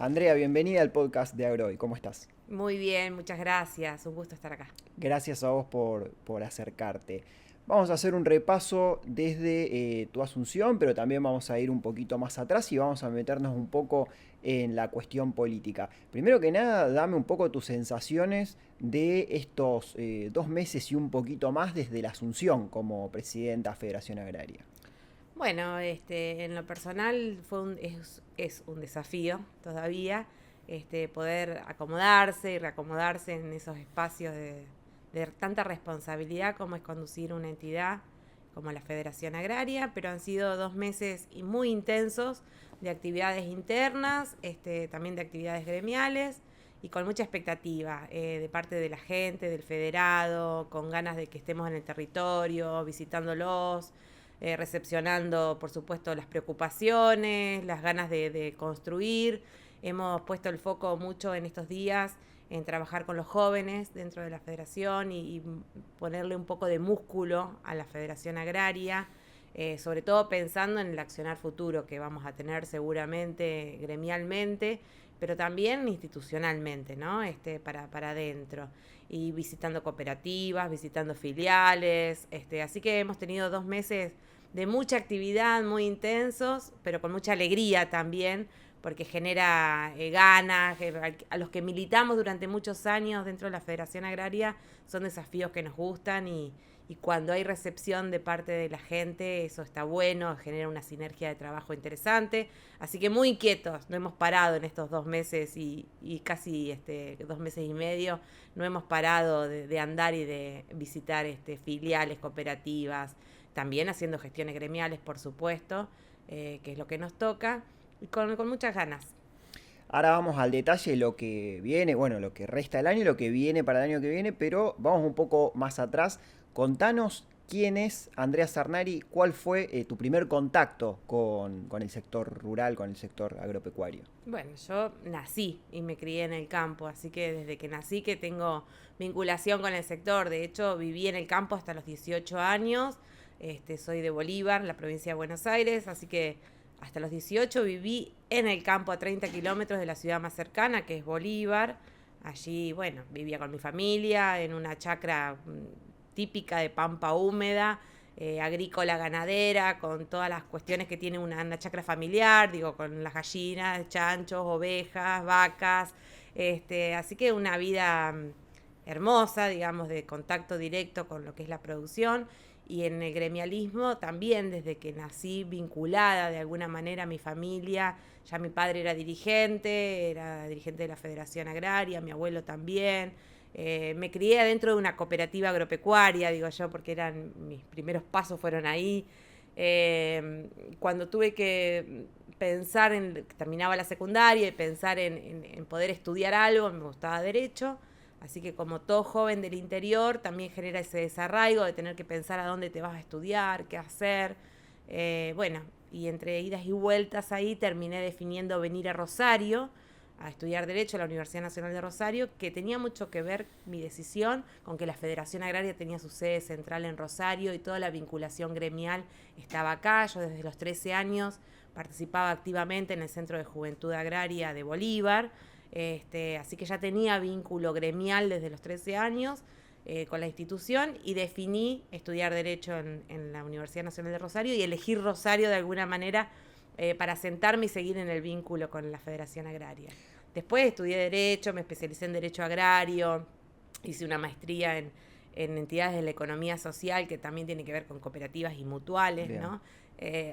Andrea, bienvenida al podcast de Agroy. ¿Cómo estás? Muy bien, muchas gracias. Un gusto estar acá. Gracias a vos por acercarte. Vamos a hacer un repaso desde tu asunción, pero también vamos a ir un poquito más atrás y vamos a meternos un poco en la cuestión política. Primero que nada, dame un poco tus sensaciones de estos 2 meses y un poquito más desde la asunción como presidenta Federación Agraria. Bueno, en lo personal es un desafío todavía poder acomodarse y reacomodarse en esos espacios de tanta responsabilidad como es conducir una entidad como la Federación Agraria, pero han sido 2 meses muy intensos de actividades internas, también de actividades gremiales y con mucha expectativa de parte de la gente, del federado, con ganas de que estemos en el territorio, visitándolos, recepcionando, por supuesto, las preocupaciones, las ganas de construir. Hemos puesto el foco mucho en estos días en trabajar con los jóvenes dentro de la federación y ponerle un poco de músculo a la Federación Agraria, sobre todo pensando en el accionar futuro que vamos a tener seguramente gremialmente, pero también institucionalmente, ¿no? Para adentro. Y visitando cooperativas, visitando filiales. Así que hemos tenido 2 meses de mucha actividad, muy intensos, pero con mucha alegría también, porque genera ganas, a los que militamos durante muchos años dentro de la Federación Agraria, son desafíos que nos gustan y cuando hay recepción de parte de la gente, eso está bueno, genera una sinergia de trabajo interesante. Así que muy inquietos, no hemos parado en estos 2 meses y casi 2 meses y medio, no hemos parado de andar y de visitar filiales, cooperativas, también haciendo gestiones gremiales, por supuesto, que es lo que nos toca, y con muchas ganas. Ahora vamos al detalle de lo que viene, bueno, lo que resta del año y lo que viene para el año que viene, pero vamos un poco más atrás. Contanos quién es Andrea Sarnari, cuál fue tu primer contacto con el sector rural, con el sector agropecuario. Bueno, yo nací y me crié en el campo, así que desde que nací que tengo vinculación con el sector. De hecho, viví en el campo hasta los 18 años. Soy de Bolívar, la provincia de Buenos Aires, así que hasta los 18 viví en el campo a 30 kilómetros de la ciudad más cercana, que es Bolívar. Allí, bueno, vivía con mi familia en una chacra típica de pampa húmeda, agrícola ganadera, con todas las cuestiones que tiene una chacra familiar, digo, con las gallinas, chanchos, ovejas, vacas. Así que una vida hermosa, digamos, de contacto directo con lo que es la producción. Y en el gremialismo también, desde que nací vinculada de alguna manera a mi familia. Ya mi padre era dirigente de la Federación Agraria, mi abuelo también. Me crié dentro de una cooperativa agropecuaria, digo yo, porque mis primeros pasos fueron ahí. Cuando tuve que pensar terminaba la secundaria y pensar en poder estudiar algo, me gustaba derecho. Así que como todo joven del interior, también genera ese desarraigo de tener que pensar a dónde te vas a estudiar, qué hacer. Bueno, y entre idas y vueltas ahí terminé definiendo venir a Rosario a estudiar Derecho a la Universidad Nacional de Rosario, que tenía mucho que ver mi decisión con que la Federación Agraria tenía su sede central en Rosario y toda la vinculación gremial estaba acá. Yo desde los 13 años participaba activamente en el Centro de Juventud Agraria de Bolívar, así que ya tenía vínculo gremial desde los 13 años con la institución y definí estudiar Derecho en la Universidad Nacional de Rosario y elegir Rosario de alguna manera para sentarme y seguir en el vínculo con la Federación Agraria. Después estudié Derecho, me especialicé en Derecho Agrario, hice una maestría en entidades de la economía social que también tiene que ver con cooperativas y mutuales, Bien. ¿no?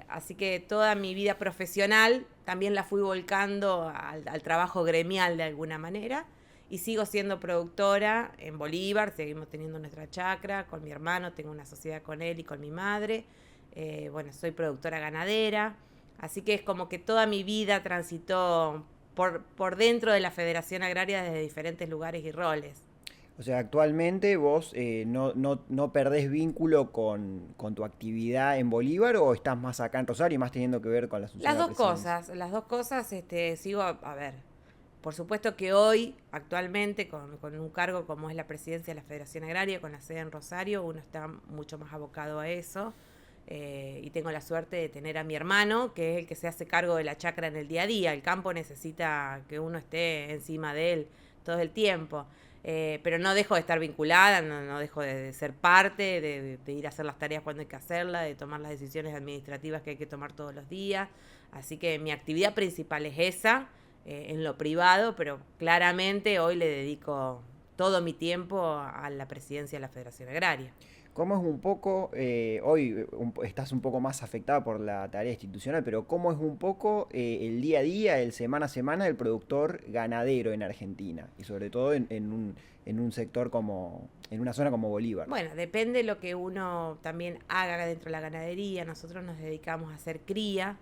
Así que toda mi vida profesional también la fui volcando al trabajo gremial de alguna manera y sigo siendo productora en Bolívar, seguimos teniendo nuestra chacra con mi hermano, tengo una sociedad con él y con mi madre. Bueno, soy productora ganadera, así que es como que toda mi vida transitó por dentro de la Federación Agraria desde diferentes lugares y roles. O sea, actualmente vos no perdés vínculo con tu actividad en Bolívar o estás más acá en Rosario y más teniendo que ver con la asunción de la presidencia. Las dos cosas, sigo, a ver, por supuesto que hoy, actualmente, con un cargo como es la presidencia de la Federación Agraria, con la sede en Rosario, uno está mucho más abocado a eso. y tengo la suerte de tener a mi hermano, que es el que se hace cargo de la chacra en el día a día. El campo necesita que uno esté encima de él todo el tiempo. Pero no dejo de estar vinculada, no dejo de ser parte, de ir a hacer las tareas cuando hay que hacerlas, de tomar las decisiones administrativas que hay que tomar todos los días. Así que mi actividad principal es esa, en lo privado, pero claramente hoy le dedico todo mi tiempo a la presidencia de la Federación Agraria. ¿Cómo es un poco, hoy estás un poco más afectada por la tarea institucional, pero cómo es un poco el día a día, el semana a semana del productor ganadero en Argentina? Y sobre todo en un sector como, en una zona como Bolívar. Bueno, depende de lo que uno también haga dentro de la ganadería. Nosotros nos dedicamos a hacer cría.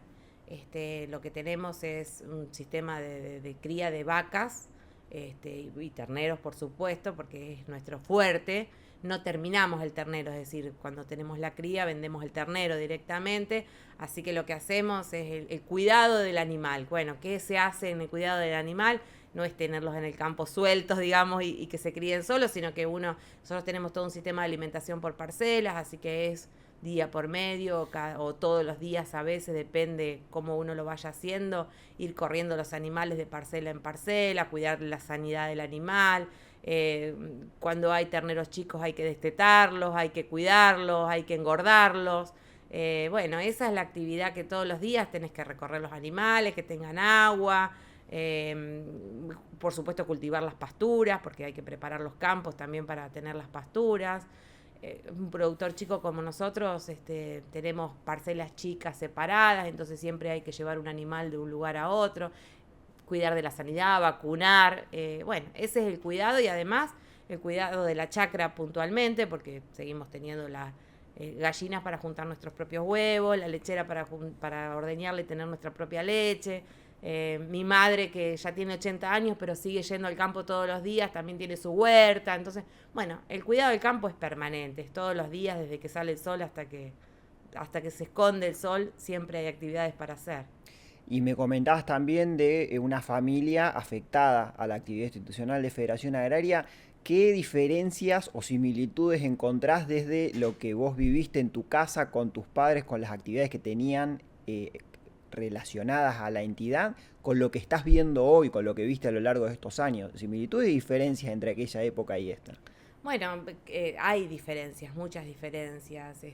Lo que tenemos es un sistema de cría de vacas, y terneros, por supuesto, porque es nuestro fuerte. No terminamos el ternero, es decir, cuando tenemos la cría vendemos el ternero directamente, así que lo que hacemos es el cuidado del animal. Bueno, ¿qué se hace en el cuidado del animal? No es tenerlos en el campo sueltos, digamos, y que se críen solos, sino que nosotros tenemos todo un sistema de alimentación por parcelas, así que es día por medio o todos los días, a veces depende cómo uno lo vaya haciendo, ir corriendo los animales de parcela en parcela, cuidar la sanidad del animal. Cuando hay terneros chicos hay que destetarlos, hay que cuidarlos, hay que engordarlos. Bueno, esa es la actividad que todos los días tenés que recorrer los animales, que tengan agua. Por supuesto cultivar las pasturas, porque hay que preparar los campos también para tener las pasturas. Un productor chico como nosotros, tenemos parcelas chicas separadas, entonces siempre hay que llevar un animal de un lugar a otro, cuidar de la sanidad, vacunar. Bueno, ese es el cuidado, y además el cuidado de la chacra puntualmente, porque seguimos teniendo las gallinas para juntar nuestros propios huevos, la lechera para ordeñarla y tener nuestra propia leche. Mi madre, que ya tiene 80 años pero sigue yendo al campo todos los días, también tiene su huerta. Entonces, bueno, el cuidado del campo es permanente, es todos los días, desde que sale el sol hasta que se esconde el sol, siempre hay actividades para hacer. Y me comentabas también de una familia afectada a la actividad institucional de Federación Agraria. ¿Qué diferencias o similitudes encontrás desde lo que vos viviste en tu casa con tus padres, con las actividades que tenían relacionadas a la entidad, con lo que estás viendo hoy, con lo que viste a lo largo de estos años? ¿Similitudes y diferencias entre aquella época y esta? Bueno, hay diferencias, muchas diferencias.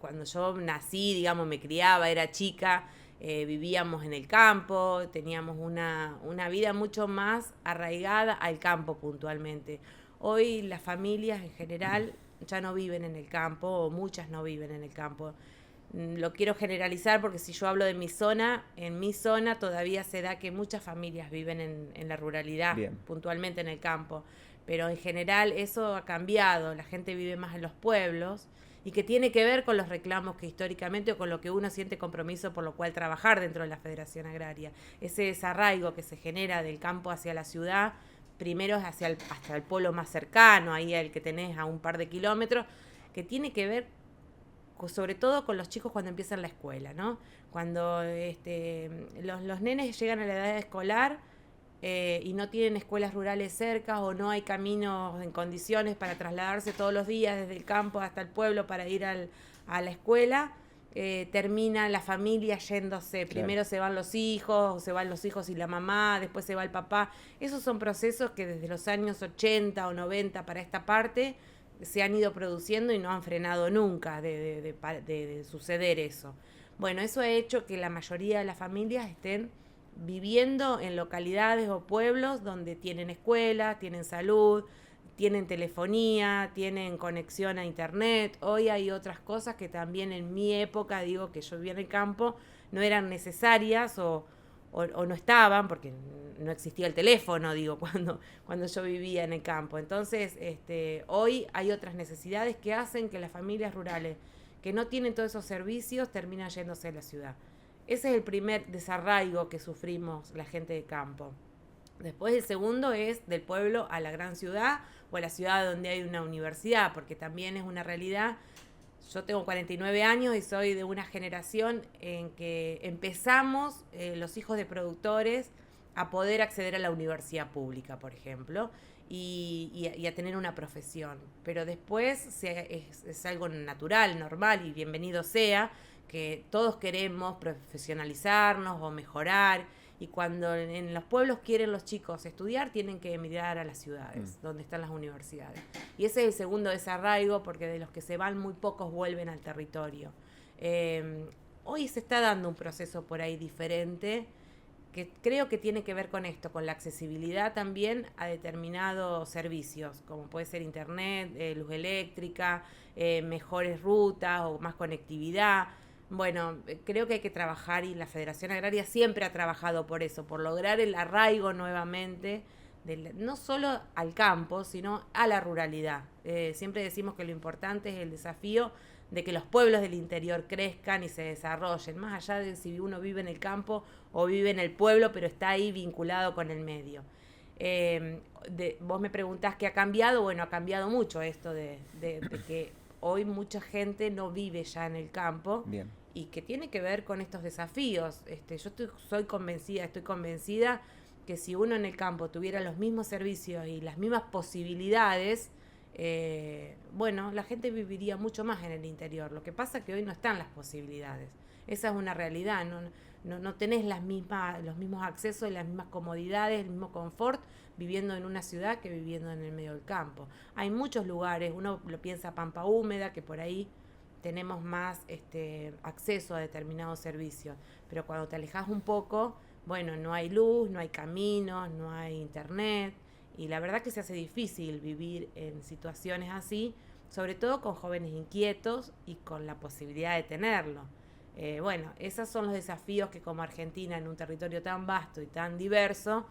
Cuando yo nací, digamos, me criaba, era chica, vivíamos en el campo, teníamos una vida mucho más arraigada al campo puntualmente. Hoy las familias en general ya no viven en el campo, o muchas no viven en el campo. Lo quiero generalizar porque si yo hablo de mi zona, en mi zona todavía se da que muchas familias viven en la ruralidad, Bien. puntualmente en el campo. Pero en general eso ha cambiado, la gente vive más en los pueblos, y que tiene que ver con los reclamos que históricamente, o con lo que uno siente compromiso por lo cual trabajar dentro de la Federación Agraria. Ese desarraigo que se genera del campo hacia la ciudad, primero es hasta el polo más cercano, ahí el que tenés a un par de kilómetros, que tiene que ver sobre todo con los chicos cuando empiezan la escuela, ¿no? Cuando los nenes llegan a la edad escolar, y no tienen escuelas rurales cerca, o no hay caminos en condiciones para trasladarse todos los días desde el campo hasta el pueblo para ir a la escuela, termina la familia yéndose. Claro. Primero se van los hijos y la mamá, después se va el papá. Esos son procesos que desde los años 80 o 90 para esta parte se han ido produciendo y no han frenado nunca de suceder eso. Bueno, eso ha hecho que la mayoría de las familias estén viviendo en localidades o pueblos donde tienen escuela, tienen salud, tienen telefonía, tienen conexión a internet. Hoy hay otras cosas que también en mi época, digo, que yo vivía en el campo, no eran necesarias o no estaban, porque no existía el teléfono, digo, cuando yo vivía en el campo. Entonces, hoy hay otras necesidades que hacen que las familias rurales que no tienen todos esos servicios terminan yéndose a la ciudad. Ese es el primer desarraigo que sufrimos la gente de campo. Después el segundo es del pueblo a la gran ciudad, o a la ciudad donde hay una universidad, porque también es una realidad. Yo tengo 49 años y soy de una generación en que empezamos, los hijos de productores, a poder acceder a la universidad pública, por ejemplo, y a tener una profesión. Pero después es algo natural, normal y bienvenido sea, que todos queremos profesionalizarnos o mejorar. Y cuando en los pueblos quieren los chicos estudiar, tienen que emigrar a las ciudades, donde están las universidades. Y ese es el segundo desarraigo, porque de los que se van, muy pocos vuelven al territorio. Hoy se está dando un proceso por ahí diferente, que creo que tiene que ver con esto, con la accesibilidad también a determinados servicios, como puede ser internet, luz eléctrica, mejores rutas o más conectividad. Bueno, creo que hay que trabajar, y la Federación Agraria siempre ha trabajado por eso, por lograr el arraigo nuevamente, no solo al campo, sino a la ruralidad. Siempre decimos que lo importante es el desafío de que los pueblos del interior crezcan y se desarrollen, más allá de si uno vive en el campo o vive en el pueblo, pero está ahí vinculado con el medio. Vos me preguntás qué ha cambiado. Bueno, ha cambiado mucho esto de que hoy mucha gente no vive ya en el campo. Bien. Y que tiene que ver con estos desafíos. Yo estoy convencida que si uno en el campo tuviera los mismos servicios y las mismas posibilidades, bueno, la gente viviría mucho más en el interior. Lo que pasa es que hoy no están las posibilidades. Esa es una realidad. No tenés los mismos accesos y las mismas comodidades, el mismo confort viviendo en una ciudad que viviendo en el medio del campo. Hay muchos lugares, uno lo piensa Pampa Húmeda, que por ahí tenemos más acceso a determinados servicios, pero cuando te alejas un poco, bueno, no hay luz, no hay caminos, no hay internet, y la verdad que se hace difícil vivir en situaciones así, sobre todo con jóvenes inquietos y con la posibilidad de tenerlo. Bueno, esos son los desafíos que como Argentina, en un territorio tan vasto y tan diverso,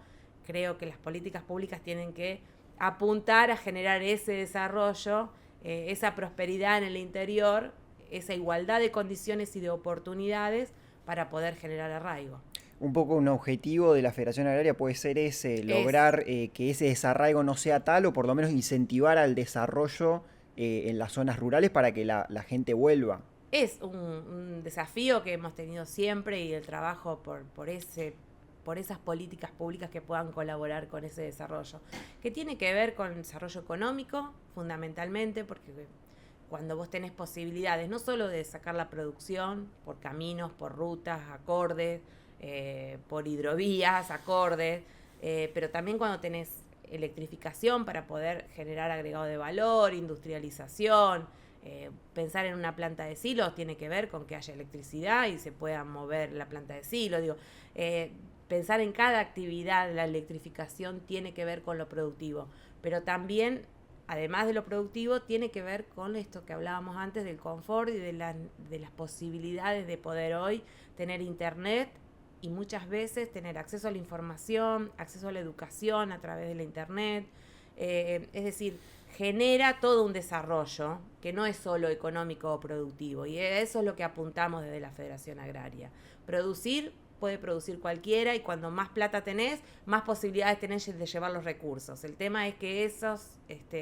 creo que las políticas públicas tienen que apuntar a generar ese desarrollo, esa prosperidad en el interior, esa igualdad de condiciones y de oportunidades para poder generar arraigo. Un poco un objetivo de la Federación Agraria puede ser ese, lograr que ese desarraigo no sea tal, o por lo menos incentivar al desarrollo en las zonas rurales para que la gente vuelva. Es un desafío que hemos tenido siempre, y el trabajo por esas políticas públicas que puedan colaborar con ese desarrollo, que tiene que ver con el desarrollo económico, fundamentalmente, porque cuando vos tenés posibilidades no solo de sacar la producción por caminos, por rutas, acordes, por hidrovías, acordes, pero también cuando tenés electrificación para poder generar agregado de valor, industrialización. Pensar en una planta de silos tiene que ver con que haya electricidad y se pueda mover la planta de silos. Pensar en cada actividad, la electrificación tiene que ver con lo productivo, pero también, además de lo productivo, tiene que ver con esto que hablábamos antes del confort y de las posibilidades de poder hoy tener internet, y muchas veces tener acceso a la información, acceso a la educación a través de la internet. Es decir, genera todo un desarrollo que no es solo económico o productivo, y eso es lo que apuntamos desde la Federación Agraria. Puede producir cualquiera, y cuando más plata tenés, más posibilidades tenés de llevar los recursos. El tema es que esos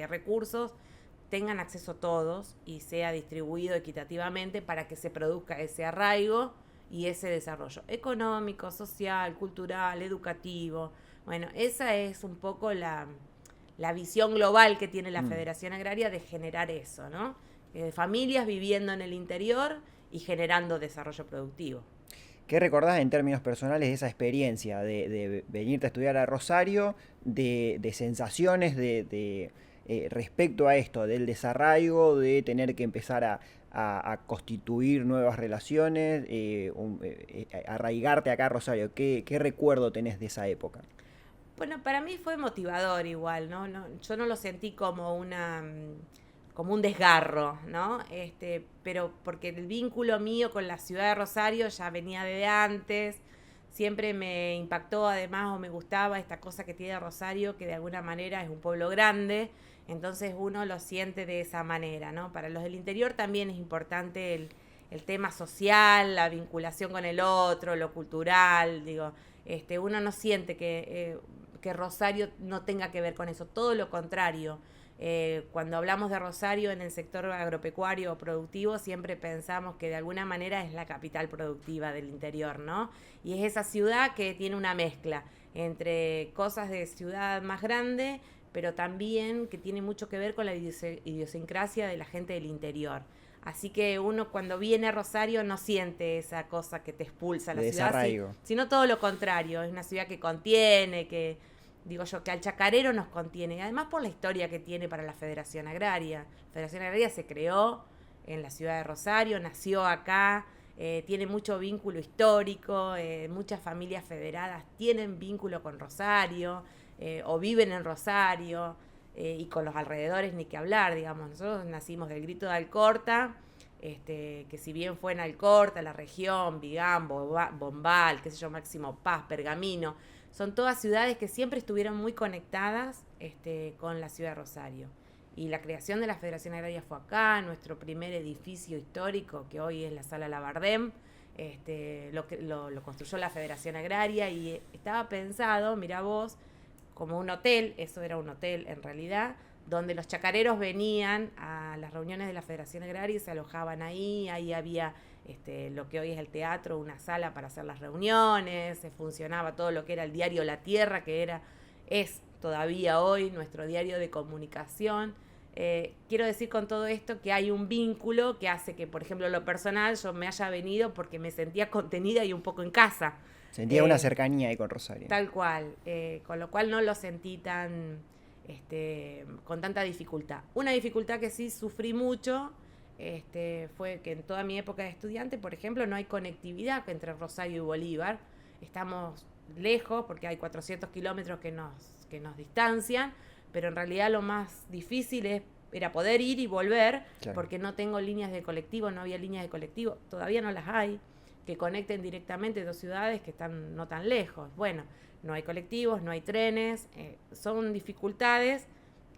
recursos tengan acceso todos y sea distribuido equitativamente para que se produzca ese arraigo y ese desarrollo económico, social, cultural, educativo. Bueno, esa es un poco la visión global que tiene la Federación Agraria de generar eso, ¿no? Familias viviendo en el interior y generando desarrollo productivo. ¿Qué recordás en términos personales de esa experiencia de venirte a estudiar a Rosario, de sensaciones respecto a esto, del desarraigo, de tener que empezar a constituir nuevas relaciones, arraigarte acá a Rosario? ¿Qué recuerdo tenés de esa época? Bueno, para mí fue motivador igual, ¿no? Yo no lo sentí como un desgarro, ¿no? Pero porque el vínculo mío con la ciudad de Rosario ya venía de antes. Siempre me impactó, además, o me gustaba esta cosa que tiene Rosario, que de alguna manera es un pueblo grande, entonces uno lo siente de esa manera, ¿no? Para los del interior también es importante el tema social, la vinculación con el otro, lo cultural, uno no siente que Rosario no tenga que ver con eso, todo lo contrario. Cuando hablamos de Rosario en el sector agropecuario o productivo, siempre pensamos que de alguna manera es la capital productiva del interior, ¿no? Y es esa ciudad que tiene una mezcla entre cosas de ciudad más grande, pero también que tiene mucho que ver con la idiosincrasia de la gente del interior. Así que uno cuando viene a Rosario no siente esa cosa que te expulsa a la De ciudad, desarraigo. sino todo lo contrario. Es una ciudad que contiene, que digo yo, que al chacarero nos contiene. Y además por la historia que tiene para la Federación Agraria. La Federación Agraria se creó en la ciudad de Rosario, nació acá, tiene mucho vínculo histórico, muchas familias federadas tienen vínculo con Rosario o viven en Rosario y con los alrededores ni que hablar, digamos. Nosotros nacimos del Grito de Alcorta, que si bien fue en Alcorta, la región, Vigambo, Bombal, qué sé yo, Máximo Paz, Pergamino, son todas ciudades que siempre estuvieron muy conectadas con la ciudad de Rosario. Y la creación de la Federación Agraria fue acá, nuestro primer edificio histórico, que hoy es la Sala Labardem, lo construyó la Federación Agraria y estaba pensado, mira vos, como un hotel, eso era un hotel en realidad, donde los chacareros venían a las reuniones de la Federación Agraria y se alojaban ahí había lo que hoy es el teatro, una sala para hacer las reuniones, se funcionaba todo lo que era el diario La Tierra, es todavía hoy nuestro diario de comunicación. Quiero decir con todo esto que hay un vínculo que hace que, por ejemplo, lo personal yo me haya venido porque me sentía contenida y un poco en casa. Sentía una cercanía ahí con Rosario. Tal cual, con lo cual no lo sentí con tanta dificultad. Una dificultad que sí sufrí mucho fue que en toda mi época de estudiante, por ejemplo, no hay conectividad entre Rosario y Bolívar. Estamos lejos porque hay 400 kilómetros que nos distancian, pero en realidad lo más difícil era poder ir y volver, claro, porque no tengo líneas de colectivo, no había líneas de colectivo, todavía no las hay, que conecten directamente dos ciudades que están no tan lejos. Bueno, no hay colectivos, no hay trenes, son dificultades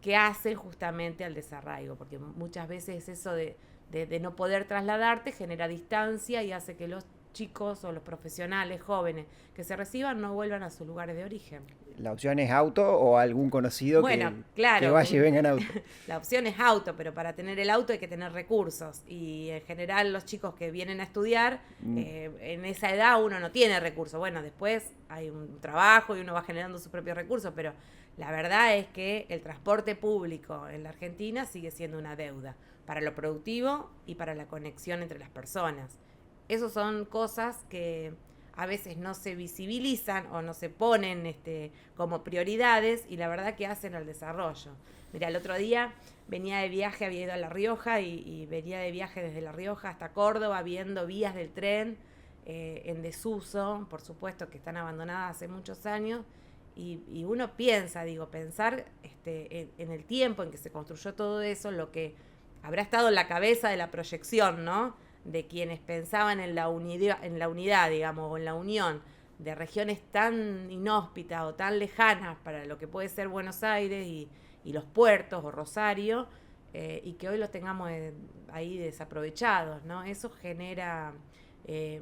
que hacen justamente al desarraigo, porque muchas veces eso de no poder trasladarte genera distancia y hace que los chicos o los profesionales jóvenes que se reciban no vuelvan a sus lugares de origen. La opción es auto o algún conocido que vaya y venga en auto. La opción es auto, pero para tener el auto hay que tener recursos. Y en general los chicos que vienen a estudiar, en esa edad uno no tiene recursos. Bueno, después hay un trabajo y uno va generando sus propios recursos, pero la verdad es que el transporte público en la Argentina sigue siendo una deuda para lo productivo y para la conexión entre las personas. Esas son cosas que a veces no se visibilizan o no se ponen como prioridades y la verdad que hacen al desarrollo. Mira, el otro día venía de viaje, había ido a La Rioja y venía de viaje desde La Rioja hasta Córdoba viendo vías del tren en desuso, por supuesto que están abandonadas hace muchos años y uno pensar en el tiempo en que se construyó todo eso, lo que habrá estado en la cabeza de la proyección, ¿no?, de quienes pensaban en la unidad, digamos, o en la unión de regiones tan inhóspitas o tan lejanas para lo que puede ser Buenos Aires y los puertos o Rosario, y que hoy los tengamos ahí desaprovechados, ¿no? Eso genera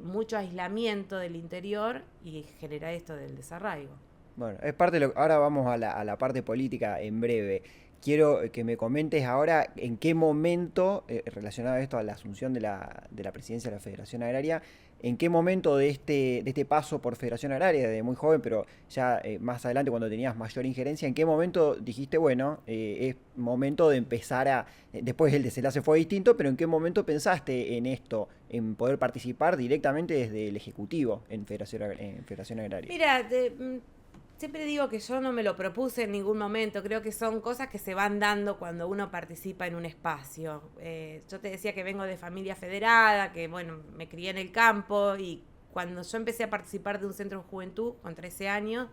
mucho aislamiento del interior y genera esto del desarraigo. Bueno, es parte de ahora vamos a la parte política en breve. Quiero que me comentes ahora en qué momento, relacionado a esto, a la asunción de la presidencia de la Federación Agraria, en qué momento de este paso por Federación Agraria, de muy joven, pero ya más adelante cuando tenías mayor injerencia, en qué momento dijiste, bueno, es momento de empezar después el desenlace fue distinto, pero en qué momento pensaste en esto, en poder participar directamente desde el Ejecutivo en Federación Agraria? Mira, siempre digo que yo no me lo propuse en ningún momento, creo que son cosas que se van dando cuando uno participa en un espacio. Yo te decía que vengo de familia federada, que bueno, me crié en el campo y cuando yo empecé a participar de un centro de juventud con 13 años,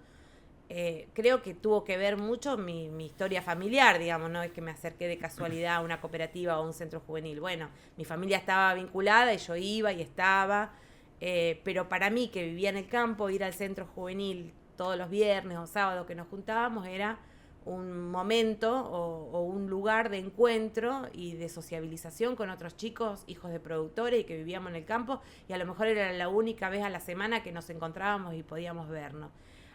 creo que tuvo que ver mucho mi historia familiar, digamos, no es que me acerqué de casualidad a una cooperativa o a un centro juvenil. Bueno, mi familia estaba vinculada y yo iba y estaba, pero para mí que vivía en el campo, ir al centro juvenil todos los viernes o sábados que nos juntábamos era un momento o un lugar de encuentro y de sociabilización con otros chicos, hijos de productores y que vivíamos en el campo, y a lo mejor era la única vez a la semana que nos encontrábamos y podíamos vernos.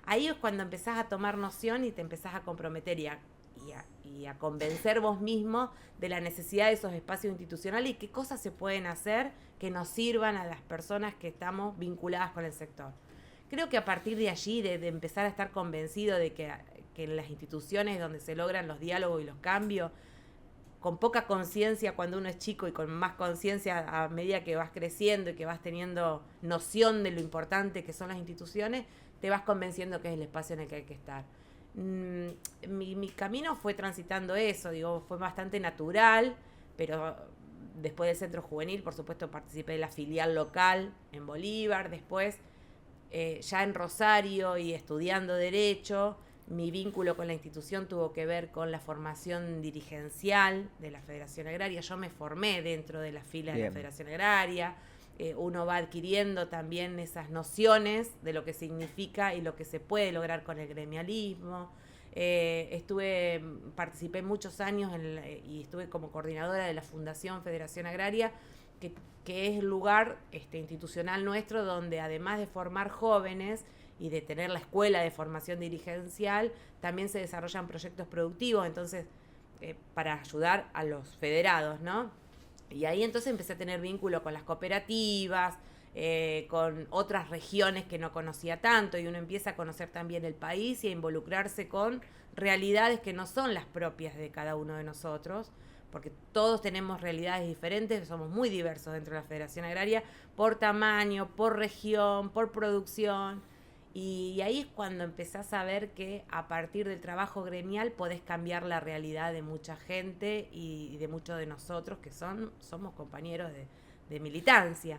Ahí es cuando empezás a tomar noción y te empezás a comprometer y a convencer vos mismo de la necesidad de esos espacios institucionales y qué cosas se pueden hacer que nos sirvan a las personas que estamos vinculadas con el sector. creo que a partir de allí, de empezar a estar convencido de que en las instituciones donde se logran los diálogos y los cambios, con poca conciencia cuando uno es chico y con más conciencia a medida que vas creciendo y que vas teniendo noción de lo importante que son las instituciones, te vas convenciendo que es el espacio en el que hay que estar. Mi camino fue transitando eso, digo, fue bastante natural, pero después del centro juvenil, por supuesto, participé de la filial local en Bolívar, después ya en Rosario y estudiando Derecho, mi vínculo con la institución tuvo que ver con la formación dirigencial de la Federación Agraria. Yo me formé dentro de las filas de la Federación Agraria. Uno va adquiriendo también esas nociones de lo que significa y lo que se puede lograr con el gremialismo. Participé muchos años y estuve como coordinadora de la Fundación Federación Agraria, que es el lugar institucional nuestro donde, además de formar jóvenes y de tener la escuela de formación dirigencial, también se desarrollan proyectos productivos, entonces, para ayudar a los federados, ¿no? Y ahí entonces empecé a tener vínculo con las cooperativas, con otras regiones que no conocía tanto, y uno empieza a conocer también el país y a involucrarse con realidades que no son las propias de cada uno de nosotros, porque todos tenemos realidades diferentes, somos muy diversos dentro de la Federación Agraria, por tamaño, por región, por producción. Y ahí es cuando empezás a ver que a partir del trabajo gremial podés cambiar la realidad de mucha gente y de muchos de nosotros que somos compañeros de militancia.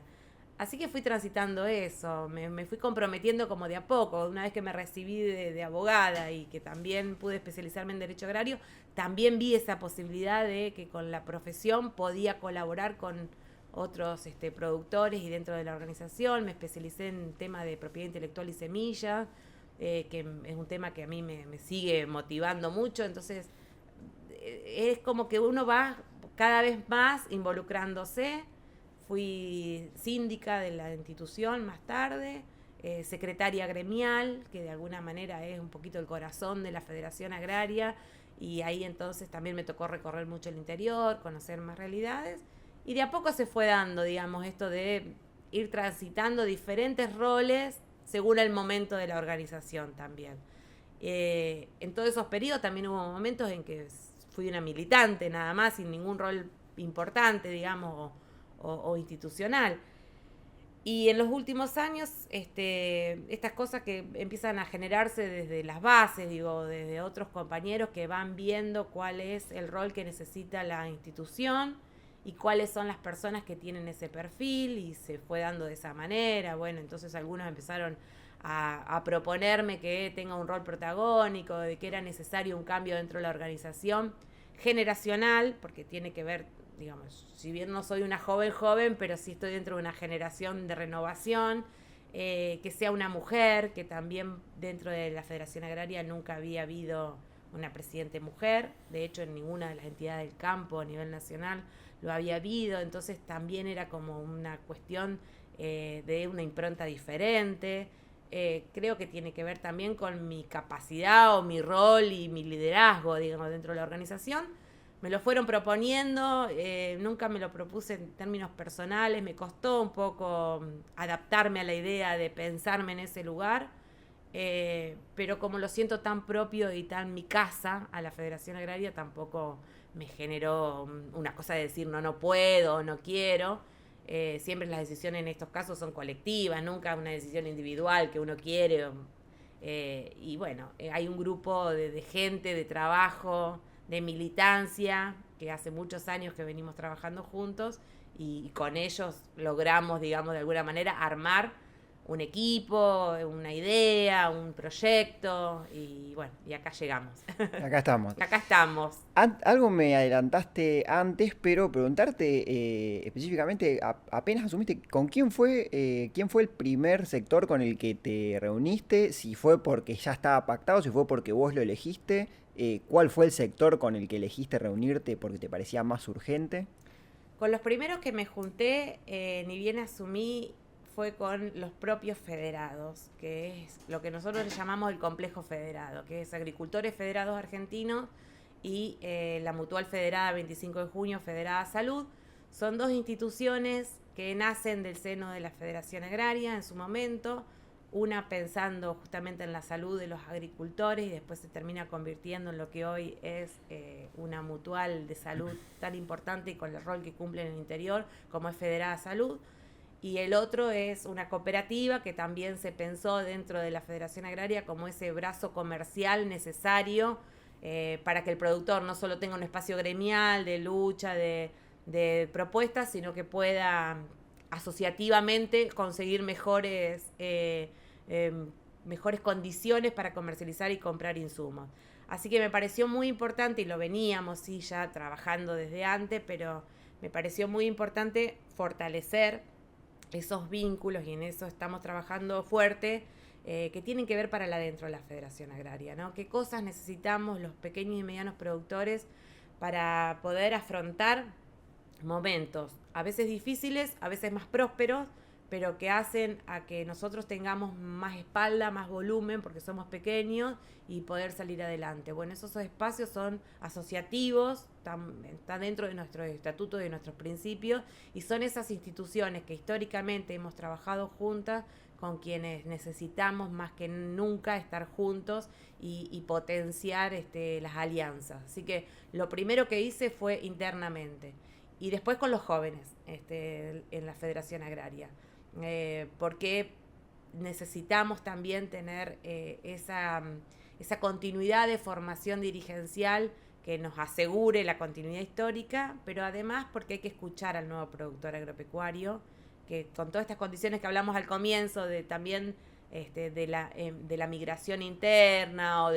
Así que fui transitando eso, me fui comprometiendo como de a poco. Una vez que me recibí de abogada y que también pude especializarme en Derecho Agrario, también vi esa posibilidad de que con la profesión podía colaborar con otros productores y dentro de la organización. Me especialicé en tema de propiedad intelectual y semillas, que es un tema que a mí me sigue motivando mucho. Entonces, es como que uno va cada vez más involucrándose. Fui síndica de la institución más tarde, secretaria gremial, que de alguna manera es un poquito el corazón de la Federación Agraria, y ahí entonces también me tocó recorrer mucho el interior, conocer más realidades. Y de a poco se fue dando, digamos, esto de ir transitando diferentes roles según el momento de la organización también. En todos esos periodos también hubo momentos en que fui una militante nada más, sin ningún rol importante, digamos, o institucional. Y en los últimos años, estas cosas que empiezan a generarse desde las bases, digo, desde otros compañeros que van viendo cuál es el rol que necesita la institución y cuáles son las personas que tienen ese perfil, y se fue dando de esa manera. Bueno, entonces algunos empezaron a proponerme que tenga un rol protagónico, de que era necesario un cambio dentro de la organización generacional, porque tiene que ver, digamos, si bien no soy una joven, pero sí estoy dentro de una generación de renovación, que sea una mujer, que también dentro de la Federación Agraria nunca había habido una presidente mujer, de hecho en ninguna de las entidades del campo a nivel nacional lo había habido, entonces también era como una cuestión de una impronta diferente. Creo que tiene que ver también con mi capacidad o mi rol y mi liderazgo, digamos, dentro de la organización. Me lo fueron proponiendo, nunca me lo propuse en términos personales, me costó un poco adaptarme a la idea de pensarme en ese lugar, pero como lo siento tan propio y tan mi casa a la Federación Agraria, tampoco me generó una cosa de decir no puedo, no quiero. Siempre las decisiones en estos casos son colectivas, nunca una decisión individual que uno quiere. Y bueno, hay un grupo de gente, de trabajo, de militancia, que hace muchos años que venimos trabajando juntos, y con ellos logramos, digamos, de alguna manera armar un equipo, una idea, un proyecto, y bueno, y acá llegamos. Acá estamos. Acá estamos. Algo me adelantaste antes, pero preguntarte específicamente, apenas asumiste, quién fue el primer sector con el que te reuniste? Si fue porque ya estaba pactado, si fue porque vos lo elegiste, ¿cuál fue el sector con el que elegiste reunirte porque te parecía más urgente? Con los primeros que me junté, ni bien asumí, fue con los propios federados, que es lo que nosotros le llamamos el complejo federado, que es Agricultores Federados Argentinos y la Mutual Federada 25 de Junio Federada Salud. Son dos instituciones que nacen del seno de la Federación Agraria en su momento. una pensando justamente en la salud de los agricultores y después se termina convirtiendo en lo que hoy es una mutual de salud tan importante y con el rol que cumple en el interior como es Federada Salud. Y el otro es una cooperativa que también se pensó dentro de la Federación Agraria como ese brazo comercial necesario para que el productor no solo tenga un espacio gremial de lucha, de propuestas, sino que pueda asociativamente conseguir mejores condiciones para comercializar y comprar insumos. Así que me pareció muy importante, y lo veníamos sí ya trabajando desde antes, pero me pareció muy importante fortalecer esos vínculos, y en eso estamos trabajando fuerte, que tienen que ver para adentro de la Federación Agraria, ¿no? ¿Qué cosas necesitamos los pequeños y medianos productores para poder afrontar momentos a veces difíciles, a veces más prósperos, pero que hacen a que nosotros tengamos más espalda, más volumen, porque somos pequeños, y poder salir adelante? Bueno, esos espacios son asociativos, están dentro de nuestro estatuto, de nuestros principios, y son esas instituciones que históricamente hemos trabajado juntas, con quienes necesitamos más que nunca estar juntos y potenciar las alianzas. Así que lo primero que hice fue internamente. Y después con los jóvenes en la Federación Agraria. Porque necesitamos también tener esa continuidad de formación dirigencial que nos asegure la continuidad histórica, pero además porque hay que escuchar al nuevo productor agropecuario, que con todas estas condiciones que hablamos al comienzo, de también de la migración interna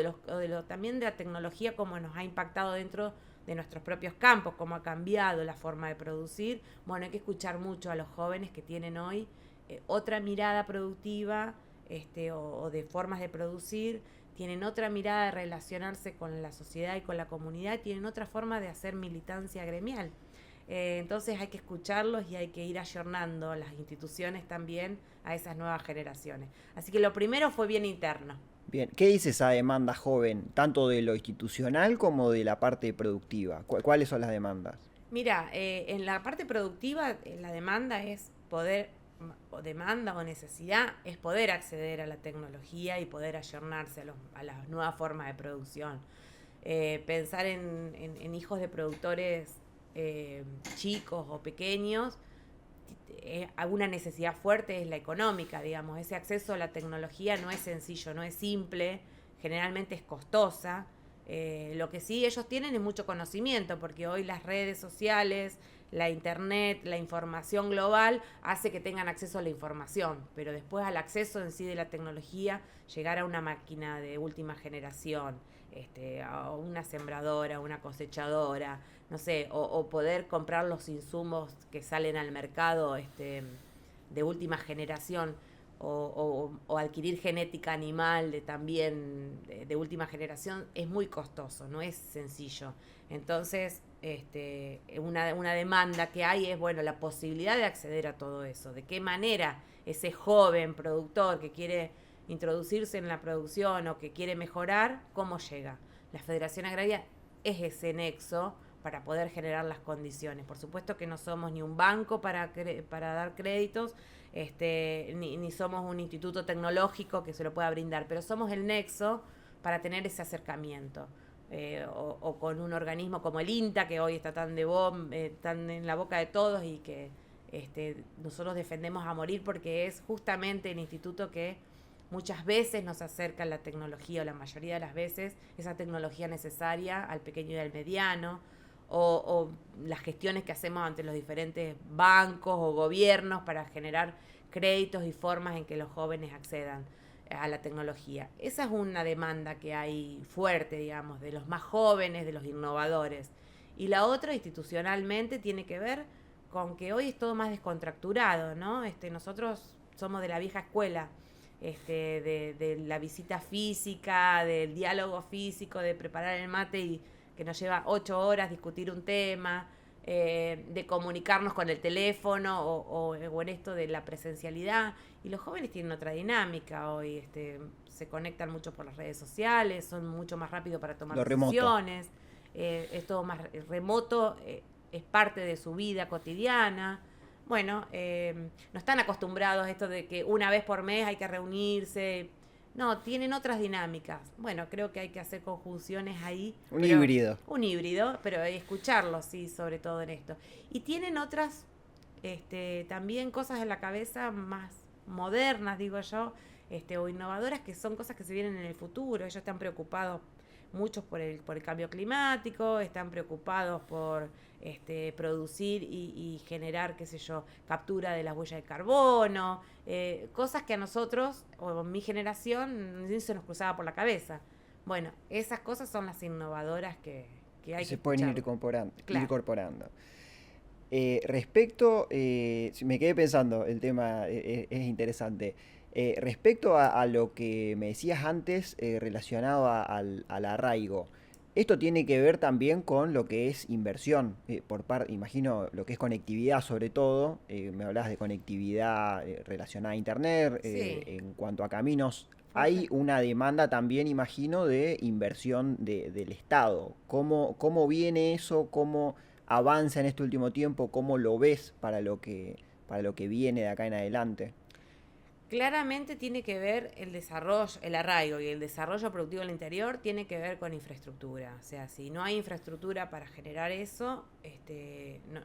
también de la tecnología, como nos ha impactado dentro de nuestros propios campos, cómo ha cambiado la forma de producir. Bueno, hay que escuchar mucho a los jóvenes que tienen hoy otra mirada productiva o de formas de producir, tienen otra mirada de relacionarse con la sociedad y con la comunidad, tienen otra forma de hacer militancia gremial. Entonces hay que escucharlos y hay que ir ayornando las instituciones también a esas nuevas generaciones. Así que lo primero fue bien interno. Bien, ¿qué dice esa demanda joven, tanto de lo institucional como de la parte productiva? ¿Cuáles son las demandas? Mira, en la parte productiva la demanda es poder, o demanda o necesidad, es poder acceder a la tecnología y poder ayornarse a las nuevas formas de producción. Pensar en hijos de productores chicos o pequeños, alguna necesidad fuerte es la económica, digamos. Ese acceso a la tecnología no es sencillo, no es simple, generalmente es costosa. Lo que sí ellos tienen es mucho conocimiento, porque hoy las redes sociales, la internet, la información global hace que tengan acceso a la información, pero después al acceso en sí de la tecnología, llegar a una máquina de última generación, a una sembradora, una cosechadora, no sé, o poder comprar los insumos que salen al mercado de última generación, o adquirir genética animal también de última generación, es muy costoso, no es sencillo. Entonces, una demanda que hay es, bueno, la posibilidad de acceder a todo eso. ¿De qué manera ese joven productor que quiere introducirse en la producción o que quiere mejorar, cómo llega? La Federación Agraria es ese nexo para poder generar las condiciones. Por supuesto que no somos ni un banco para dar créditos, ni somos un instituto tecnológico que se lo pueda brindar, pero somos el nexo para tener ese acercamiento. O con un organismo como el INTA, que hoy está tan en la boca de todos, y que nosotros defendemos a morir, porque es justamente el instituto que muchas veces nos acerca la tecnología, o la mayoría de las veces, esa tecnología necesaria al pequeño y al mediano, o las gestiones que hacemos ante los diferentes bancos o gobiernos para generar créditos y formas en que los jóvenes accedan a la tecnología. Esa es una demanda que hay fuerte, digamos, de los más jóvenes, de los innovadores. Y la otra, institucionalmente, tiene que ver con que hoy es todo más descontracturado, ¿no? Nosotros somos de la vieja escuela, de la visita física, del diálogo físico, de preparar el mate y que nos lleva 8 horas discutir un tema, de comunicarnos con el teléfono o en esto de la presencialidad. Y los jóvenes tienen otra dinámica hoy, se conectan mucho por las redes sociales, son mucho más rápidos para tomar decisiones, es todo más remoto, es parte de su vida cotidiana. bueno, no están acostumbrados a esto de que una vez por mes hay que reunirse. No, tienen otras dinámicas. Bueno, creo que hay que hacer conjunciones ahí. Un Pero híbrido. un híbrido, pero escucharlos, sí, sobre todo en esto. Y tienen otras, también cosas en la cabeza más modernas, digo yo, o innovadoras, que son cosas que se vienen en el futuro. Ellos están preocupados muchos por el cambio climático, están preocupados por producir y generar, qué sé yo, captura de las huellas de carbono, cosas que a nosotros, o mi generación, ni se nos cruzaba por la cabeza. Bueno, esas cosas son las innovadoras que Que hay que se pueden ir escuchar. incorporando. Claro. Respecto, me quedé pensando, el tema es interesante. Respecto a lo que me decías antes relacionado al arraigo, esto tiene que ver también con lo que es inversión, imagino lo que es conectividad sobre todo, me hablabas de conectividad relacionada a Internet, Sí, en cuanto a caminos, hay funda- una demanda también, imagino, de inversión del Estado. ¿Cómo viene eso? ¿Cómo avanza en este último tiempo? ¿Cómo lo ves para lo que viene de acá en adelante? Claramente tiene que ver el desarrollo, el arraigo y el desarrollo productivo del interior tiene que ver con infraestructura. O sea, si no hay infraestructura para generar eso,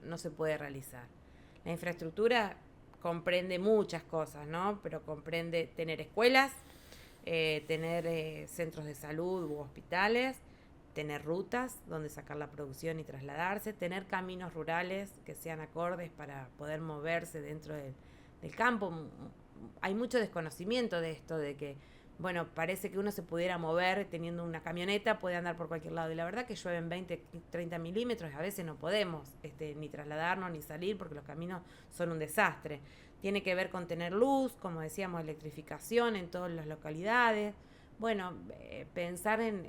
no se puede realizar. La infraestructura comprende muchas cosas, ¿no? Pero comprende tener escuelas, tener centros de salud u hospitales, tener rutas donde sacar la producción y trasladarse, tener caminos rurales que sean acordes para poder moverse dentro del campo. Hay mucho desconocimiento de esto, de que, bueno, parece que uno se pudiera mover teniendo una camioneta, puede andar por cualquier lado. Y la verdad que llueven 20, 30 milímetros y a veces no podemos ni trasladarnos ni salir porque los caminos son un desastre. Tiene que ver con tener luz, como decíamos, electrificación en todas las localidades. Bueno, pensar en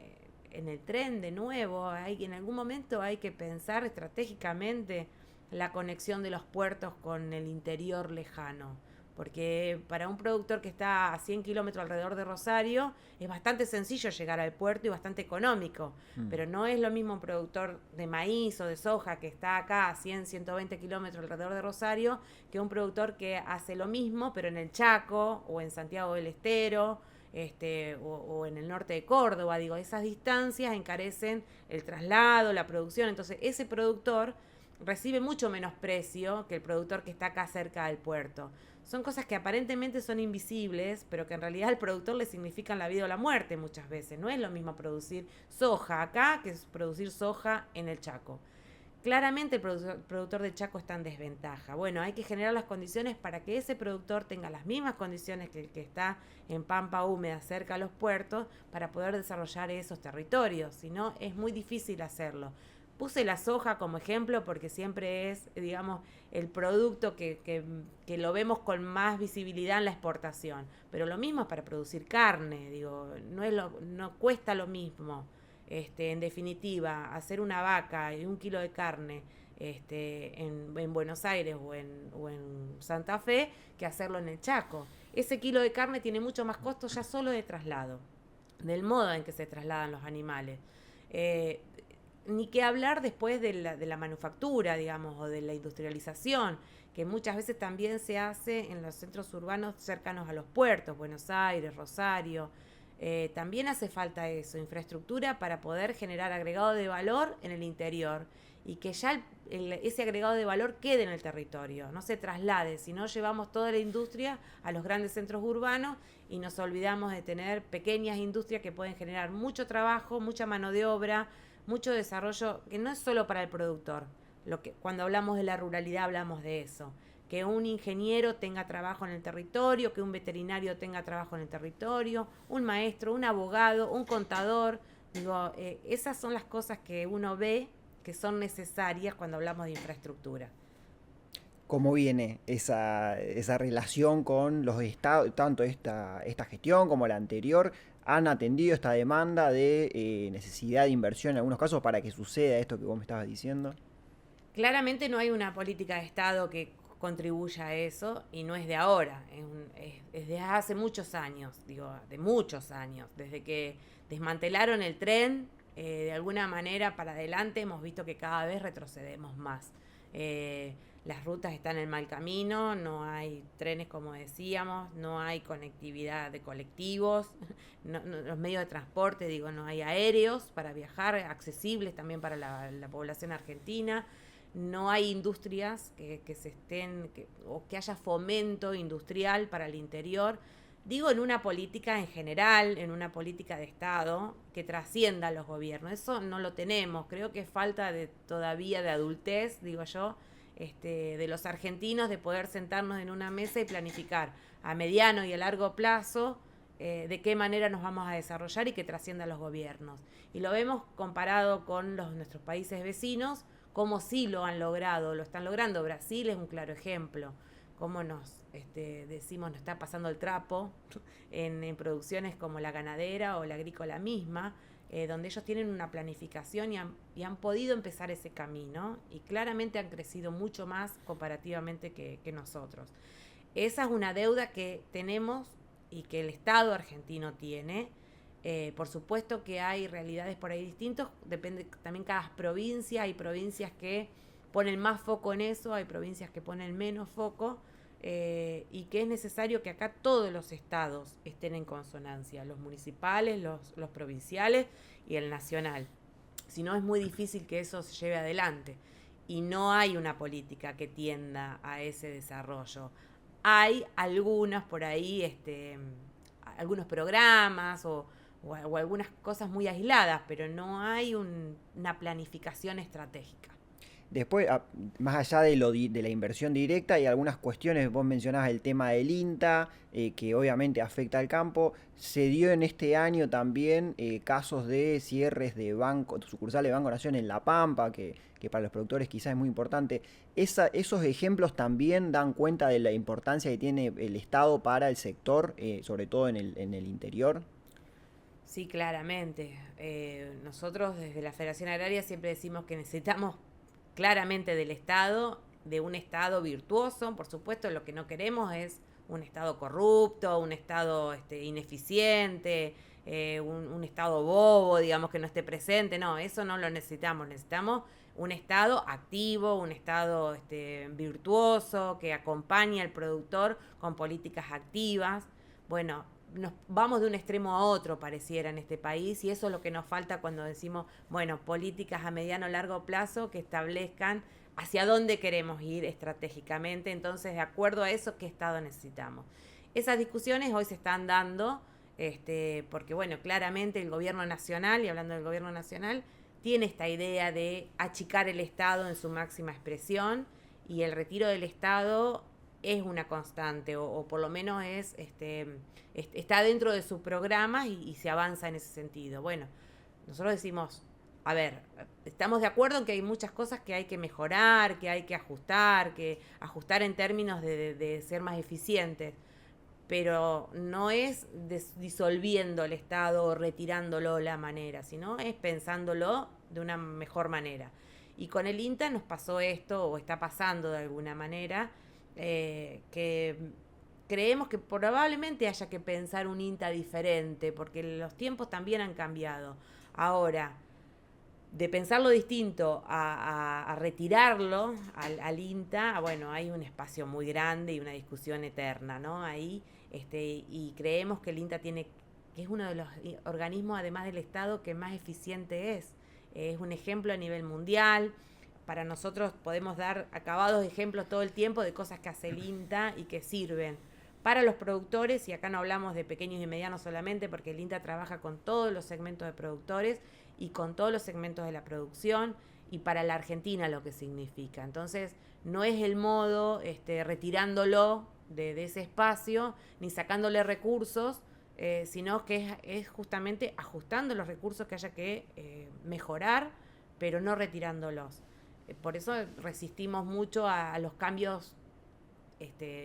el tren de nuevo. En algún momento hay que pensar estratégicamente la conexión de los puertos con el interior lejano. Porque para un productor que está a 100 kilómetros alrededor de Rosario es bastante sencillo llegar al puerto y bastante económico. Mm. Pero no es lo mismo un productor de maíz o de soja que está acá a 100, 120 kilómetros alrededor de Rosario que un productor que hace lo mismo pero en el Chaco o en Santiago del Estero o en el norte de Córdoba. Digo, esas distancias encarecen el traslado, la producción. Entonces ese productor recibe mucho menos precio que el productor que está acá cerca del puerto. Son cosas que aparentemente son invisibles, pero que en realidad al productor le significan la vida o la muerte muchas veces. No es lo mismo producir soja acá que producir soja en el Chaco. Claramente el productor de Chaco está en desventaja. Bueno, hay que generar las condiciones para que ese productor tenga las mismas condiciones que el que está en pampa húmeda cerca a los puertos para poder desarrollar esos territorios. Si no, es muy difícil hacerlo. Puse la soja como ejemplo porque siempre es, digamos, el producto que lo vemos con más visibilidad en la exportación. Pero lo mismo es para producir carne, digo, no cuesta lo mismo. En definitiva, hacer una vaca y un kilo de carne en Buenos Aires o en Santa Fe que hacerlo en el Chaco. Ese kilo de carne tiene mucho más costo ya solo de traslado, del modo en que se trasladan los animales. Eh, Ni que hablar después de la manufactura, digamos, o de la industrialización, que muchas veces también se hace en los centros urbanos cercanos a los puertos, Buenos Aires, Rosario. También hace falta eso, infraestructura para poder generar agregado de valor en el interior y que ya ese agregado de valor quede en el territorio, no se traslade, si no llevamos toda la industria a los grandes centros urbanos y nos olvidamos de tener pequeñas industrias que pueden generar mucho trabajo, mucha mano de obra, mucho desarrollo, que no es solo para el productor. Cuando hablamos de la ruralidad hablamos de eso. Que un ingeniero tenga trabajo en el territorio, que un veterinario tenga trabajo en el territorio, un maestro, un abogado, un contador. Digo, esas son las cosas que uno ve que son necesarias cuando hablamos de infraestructura. ¿Cómo viene esa relación con los estados, tanto esta gestión como la anterior? ¿Han atendido esta demanda de necesidad de inversión en algunos casos para que suceda esto que vos me estabas diciendo? Claramente no hay una política de Estado que contribuya a eso y no es de ahora, es de hace muchos años, digo, de muchos años, desde que desmantelaron el tren, de alguna manera para adelante hemos visto que cada vez retrocedemos más. las rutas están en mal camino, no hay trenes como decíamos, no hay conectividad de colectivos, los medios de transporte, digo, no hay aéreos para viajar, accesibles también para la población argentina, no hay industrias que se estén, o que haya fomento industrial para el interior. Digo, en una política en general, en una política de Estado que trascienda a los gobiernos. Eso no lo tenemos. Creo que falta todavía de adultez, digo yo, de los argentinos, de poder sentarnos en una mesa y planificar a mediano y a largo plazo de qué manera nos vamos a desarrollar y que trascienda a los gobiernos. Y lo vemos comparado con nuestros países vecinos, como sí lo han logrado, lo están logrando. Brasil es un claro ejemplo. Cómo decimos, nos está pasando el trapo en producciones como la ganadera o la agrícola misma, donde ellos tienen una planificación y han podido empezar ese camino y claramente han crecido mucho más comparativamente que nosotros. Esa es una deuda que tenemos y que el Estado argentino tiene. Por supuesto que hay realidades por ahí distintas, depende también cada provincia, hay provincias que ponen más foco en eso, hay provincias que ponen menos foco, y que es necesario que acá todos los estados estén en consonancia, los municipales, los provinciales y el nacional. Si no, es muy difícil que eso se lleve adelante. Y no hay una política que tienda a ese desarrollo. Hay algunos por ahí, algunos programas o algunas cosas muy aisladas, pero no hay una planificación estratégica. Después, más allá de la inversión directa, hay algunas cuestiones, vos mencionabas el tema del INTA, que obviamente afecta al campo. Se dio en este año también casos de cierres de sucursales de Banco Nación en La Pampa, que para los productores quizás es muy importante. Esos ejemplos también dan cuenta de la importancia que tiene el Estado para el sector, sobre todo en el interior. Sí, claramente. Nosotros desde la Federación Agraria siempre decimos que necesitamos claramente del Estado, de un Estado virtuoso. Por supuesto, lo que no queremos es un Estado corrupto, un Estado ineficiente, un Estado bobo, digamos, que no esté presente. No, eso no lo necesitamos. Necesitamos un Estado activo, un Estado virtuoso, que acompañe al productor con políticas activas. Bueno, nos vamos de un extremo a otro, pareciera, en este país, y eso es lo que nos falta cuando decimos, bueno, políticas a mediano o largo plazo que establezcan hacia dónde queremos ir estratégicamente. Entonces, de acuerdo a eso, ¿qué Estado necesitamos? Esas discusiones hoy se están dando, porque, bueno, claramente el gobierno nacional, y hablando del gobierno nacional, tiene esta idea de achicar el Estado en su máxima expresión, y el retiro del Estado es una constante, o por lo menos está dentro de sus programas y se avanza en ese sentido. Bueno, nosotros decimos, a ver, estamos de acuerdo en que hay muchas cosas que hay que mejorar, que hay que ajustar en términos de ser más eficientes, pero no es disolviendo el Estado o retirándolo la manera, sino es pensándolo de una mejor manera. Y con el INTA nos pasó esto, o está pasando de alguna manera, que creemos que probablemente haya que pensar un INTA diferente, porque los tiempos también han cambiado. Ahora, de pensarlo distinto a retirarlo al INTA, bueno, hay un espacio muy grande y una discusión eterna, ¿no? Ahí, y creemos que el INTA que es uno de los organismos, además del Estado, que más eficiente es. Es un ejemplo a nivel mundial. Para nosotros podemos dar acabados ejemplos todo el tiempo de cosas que hace el INTA y que sirven para los productores, y acá no hablamos de pequeños y medianos solamente, porque el INTA trabaja con todos los segmentos de productores y con todos los segmentos de la producción, y para la Argentina lo que significa. Entonces, no es el modo retirándolo de ese espacio, ni sacándole recursos, sino que es justamente ajustando los recursos que haya que mejorar, pero no retirándolos. Por eso resistimos mucho a los cambios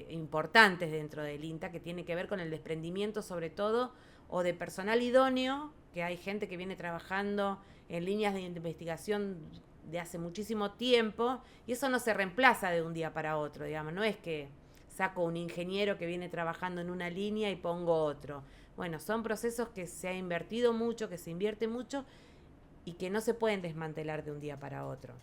importantes dentro del INTA, que tiene que ver con el desprendimiento, sobre todo, o de personal idóneo, que hay gente que viene trabajando en líneas de investigación de hace muchísimo tiempo, y eso no se reemplaza de un día para otro, digamos. No es que saco un ingeniero que viene trabajando en una línea y pongo otro. Bueno, son procesos que se ha invertido mucho, que se invierte mucho, y que no se pueden desmantelar de un día para otro.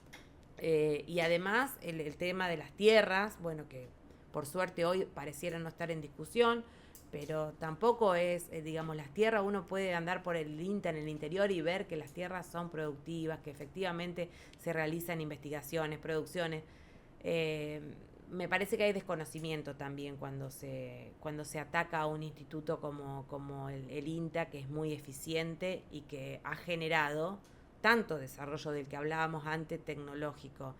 Y además el tema de las tierras, bueno, que por suerte hoy pareciera no estar en discusión, pero tampoco es, digamos, las tierras, uno puede andar por el INTA en el interior y ver que las tierras son productivas, que efectivamente se realizan investigaciones, producciones. Eh, Me parece que hay desconocimiento también cuando se ataca a un instituto como el INTA, que es muy eficiente y que ha generado tanto desarrollo del que hablábamos antes tecnológico,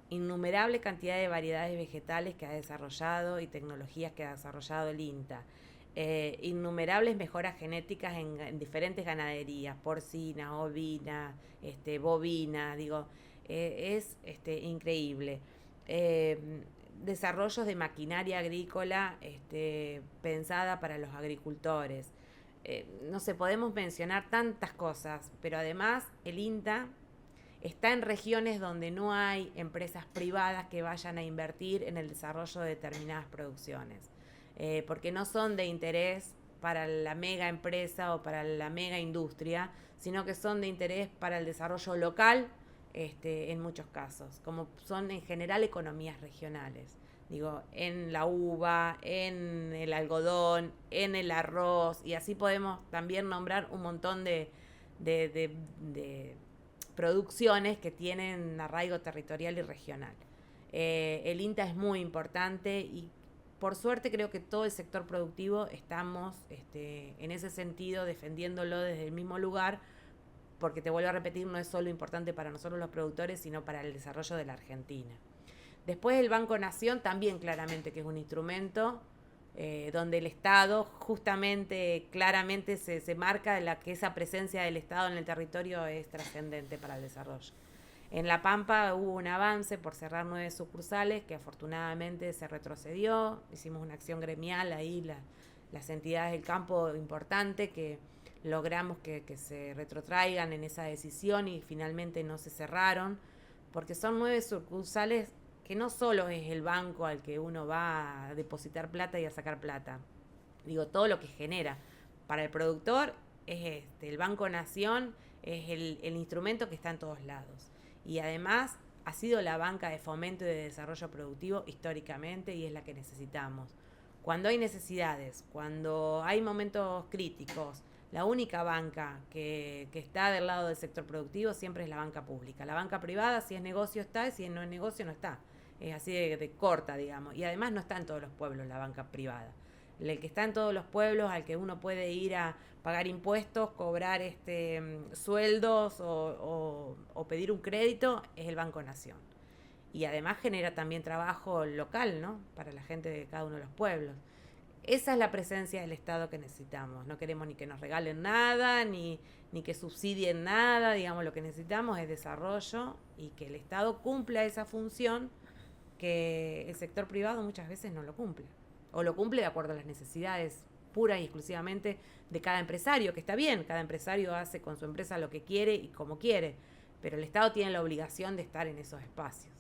innumerable cantidad de variedades vegetales que ha desarrollado y tecnologías que ha desarrollado el INTA. Innumerables mejoras genéticas en diferentes ganaderías, porcina, ovina, bovina, digo, es increíble. Eh, Desarrollos de maquinaria agrícola pensada para los agricultores. No sé, podemos mencionar tantas cosas, pero además el INTA está en regiones donde no hay empresas privadas que vayan a invertir en el desarrollo de determinadas producciones, porque no son de interés para la mega empresa o para la mega industria, sino que son de interés para el desarrollo local, en muchos casos, como son en general economías regionales. Digo, en la uva, en el algodón, en el arroz, y así podemos también nombrar un montón de producciones que tienen arraigo territorial y regional. El INTA es muy importante y por suerte creo que todo el sector productivo estamos en ese sentido defendiéndolo desde el mismo lugar, porque te vuelvo a repetir, no es solo importante para nosotros los productores, sino para el desarrollo de la Argentina. Después el Banco Nación también claramente que es un instrumento donde el Estado justamente, claramente se marca que esa presencia del Estado en el territorio es trascendente para el desarrollo. En La Pampa hubo un avance por cerrar 9 sucursales que afortunadamente se retrocedió. Hicimos una acción gremial ahí, las entidades del campo importante que logramos que se retrotraigan en esa decisión y finalmente no se cerraron, porque son 9 sucursales que no solo es el banco al que uno va a depositar plata y a sacar plata. Digo, todo lo que genera. Para el productor es el Banco Nación es el instrumento que está en todos lados. Y además ha sido la banca de fomento y de desarrollo productivo históricamente y es la que necesitamos. Cuando hay necesidades, cuando hay momentos críticos, la única banca que está del lado del sector productivo siempre es la banca pública. La banca privada, si es negocio está, y si no es negocio no está. Es así de corta, digamos. Y además no está en todos los pueblos la banca privada. El que está en todos los pueblos, al que uno puede ir a pagar impuestos, cobrar sueldos o pedir un crédito, es el Banco Nación. Y además genera también trabajo local, ¿no? Para la gente de cada uno de los pueblos. Esa es la presencia del Estado que necesitamos. No queremos ni que nos regalen nada, ni que subsidien nada. Digamos, lo que necesitamos es desarrollo y que el Estado cumpla esa función que el sector privado muchas veces no lo cumple. O lo cumple de acuerdo a las necesidades puras y exclusivamente de cada empresario, que está bien, cada empresario hace con su empresa lo que quiere y como quiere, pero el Estado tiene la obligación de estar en esos espacios.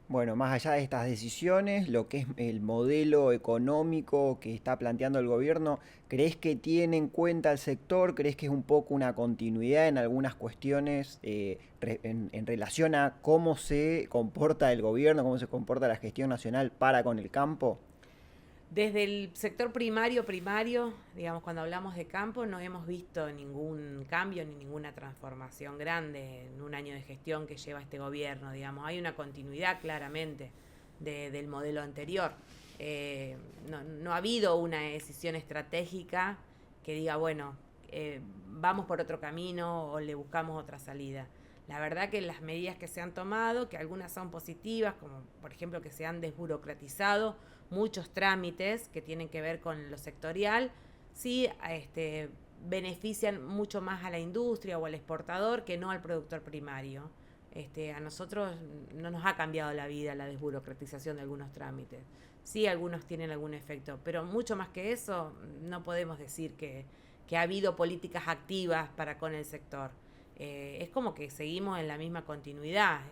Bueno, más allá de estas decisiones, lo que es el modelo económico que está planteando el gobierno, ¿crees que tiene en cuenta el sector? ¿Crees que es un poco una continuidad en algunas cuestiones en relación a cómo se comporta el gobierno, cómo se comporta la gestión nacional para con el campo? Desde el sector primario, digamos, cuando hablamos de campo, no hemos visto ningún cambio ni ninguna transformación grande en un año de gestión que lleva este gobierno, digamos. Hay una continuidad claramente del modelo anterior. No ha habido una decisión estratégica que diga, bueno, vamos por otro camino o le buscamos otra salida. La verdad que las medidas que se han tomado, que algunas son positivas, como por ejemplo que se han desburocratizado muchos trámites que tienen que ver con lo sectorial, sí benefician mucho más a la industria o al exportador que no al productor primario. A nosotros no nos ha cambiado la vida la desburocratización de algunos trámites. Sí, algunos tienen algún efecto, pero mucho más que eso no podemos decir que ha habido políticas activas para con el sector. Es como que seguimos en la misma continuidad.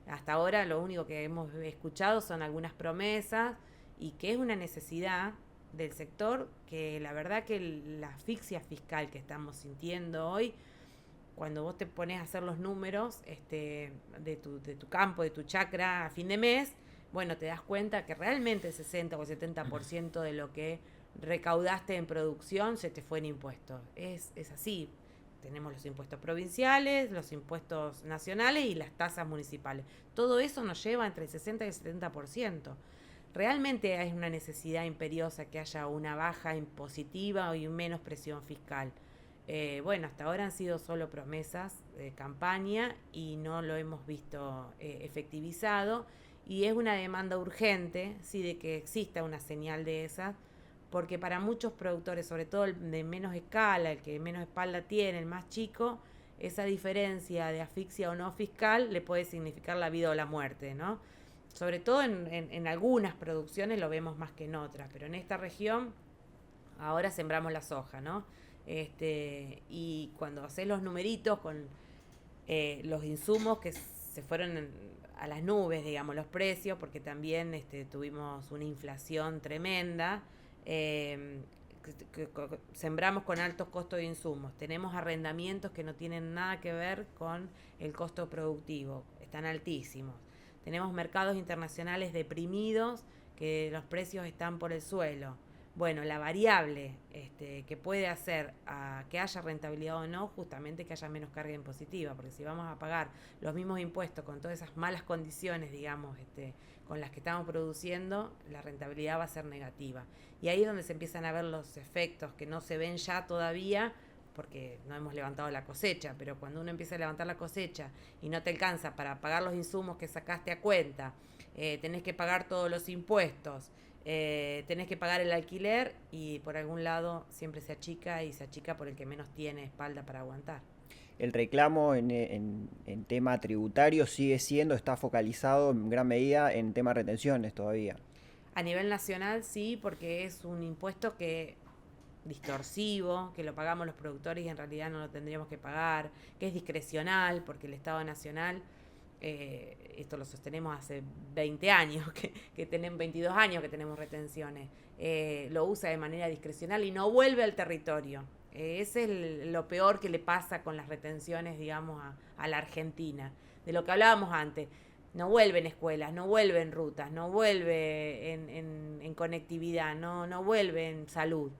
Hasta ahora lo único que hemos escuchado son algunas promesas y que es una necesidad del sector que la verdad que la asfixia fiscal que estamos sintiendo hoy cuando vos te pones a hacer los números de tu campo, de tu chacra a fin de mes, bueno, te das cuenta que realmente el 60 o el 70% de lo que recaudaste en producción se te fue en impuestos. Es así. Tenemos los impuestos provinciales, los impuestos nacionales y las tasas municipales. Todo eso nos lleva entre el 60 y el 70%. Realmente hay una necesidad imperiosa que haya una baja impositiva y menos presión fiscal. Bueno, hasta ahora han sido solo promesas de campaña y no lo hemos visto efectivizado, y es una demanda urgente, sí, de que exista una señal de esas, porque para muchos productores, sobre todo el de menos escala, el que menos espalda tiene, el más chico, esa diferencia de asfixia o no fiscal le puede significar la vida o la muerte, ¿no? Sobre todo en algunas producciones lo vemos más que en otras, pero en esta región ahora sembramos la soja, ¿no? Y cuando haces los numeritos con los insumos que se fueron a las nubes, digamos, los precios, porque también tuvimos una inflación tremenda, sembramos con altos costos de insumos, tenemos arrendamientos que no tienen nada que ver con el costo productivo, están altísimos, tenemos mercados internacionales deprimidos, que los precios están por el suelo. Bueno, la variable que puede hacer a que haya rentabilidad o no, justamente que haya menos carga impositiva, porque si vamos a pagar los mismos impuestos con todas esas malas condiciones, digamos, con las que estamos produciendo, la rentabilidad va a ser negativa. Y ahí es donde se empiezan a ver los efectos que no se ven ya todavía, porque no hemos levantado la cosecha, pero cuando uno empieza a levantar la cosecha y no te alcanza para pagar los insumos que sacaste a cuenta, tenés que pagar todos los impuestos, tenés que pagar el alquiler, y por algún lado siempre se achica, y se achica por el que menos tiene espalda para aguantar. El reclamo en tema tributario sigue siendo, está focalizado en gran medida en tema retenciones todavía. A nivel nacional sí, porque es un impuesto que distorsivo, que lo pagamos los productores y en realidad no lo tendríamos que pagar, que es discrecional, porque el Estado Nacional, esto lo sostenemos hace 20 años, que tenemos 22 años que tenemos retenciones, lo usa de manera discrecional y no vuelve al territorio. Ese es lo peor que le pasa con las retenciones, digamos, a la Argentina. De lo que hablábamos antes, no vuelve en escuelas, no vuelve en rutas, no vuelve en conectividad, no vuelve en salud.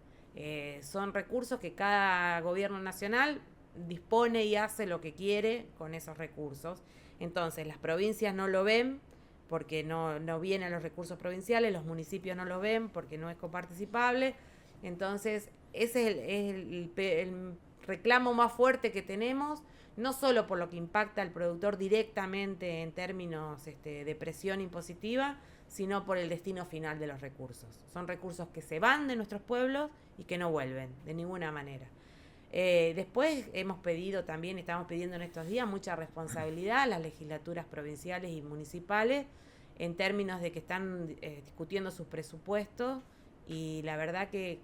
Son recursos que cada gobierno nacional dispone y hace lo que quiere con esos recursos. Entonces las provincias no lo ven porque no vienen los recursos provinciales, los municipios no lo ven porque no es coparticipable. Entonces ese es el reclamo más fuerte que tenemos, no solo por lo que impacta al productor directamente en términos de presión impositiva, sino por el destino final de los recursos. Son recursos que se van de nuestros pueblos y que no vuelven de ninguna manera. Después hemos pedido también, estamos pidiendo en estos días, mucha responsabilidad a las legislaturas provinciales y municipales en términos de que están discutiendo sus presupuestos, y la verdad que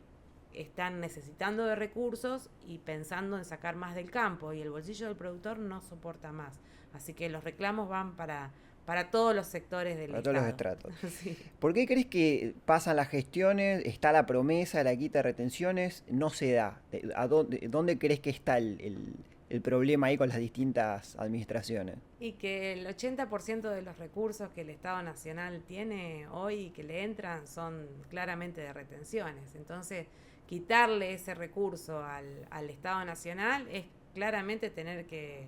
están necesitando de recursos y pensando en sacar más del campo, y el bolsillo del productor no soporta más. Así que los reclamos van para todos los sectores del Para Estado. todos los estratos. Sí. ¿Por qué crees que pasan las gestiones, está la promesa de la quita de retenciones, no se da? ¿Dónde crees que está el problema ahí con las distintas administraciones? Y que el 80% de los recursos que el Estado Nacional tiene hoy y que le entran son claramente de retenciones. Entonces, quitarle ese recurso al Estado Nacional es claramente tener que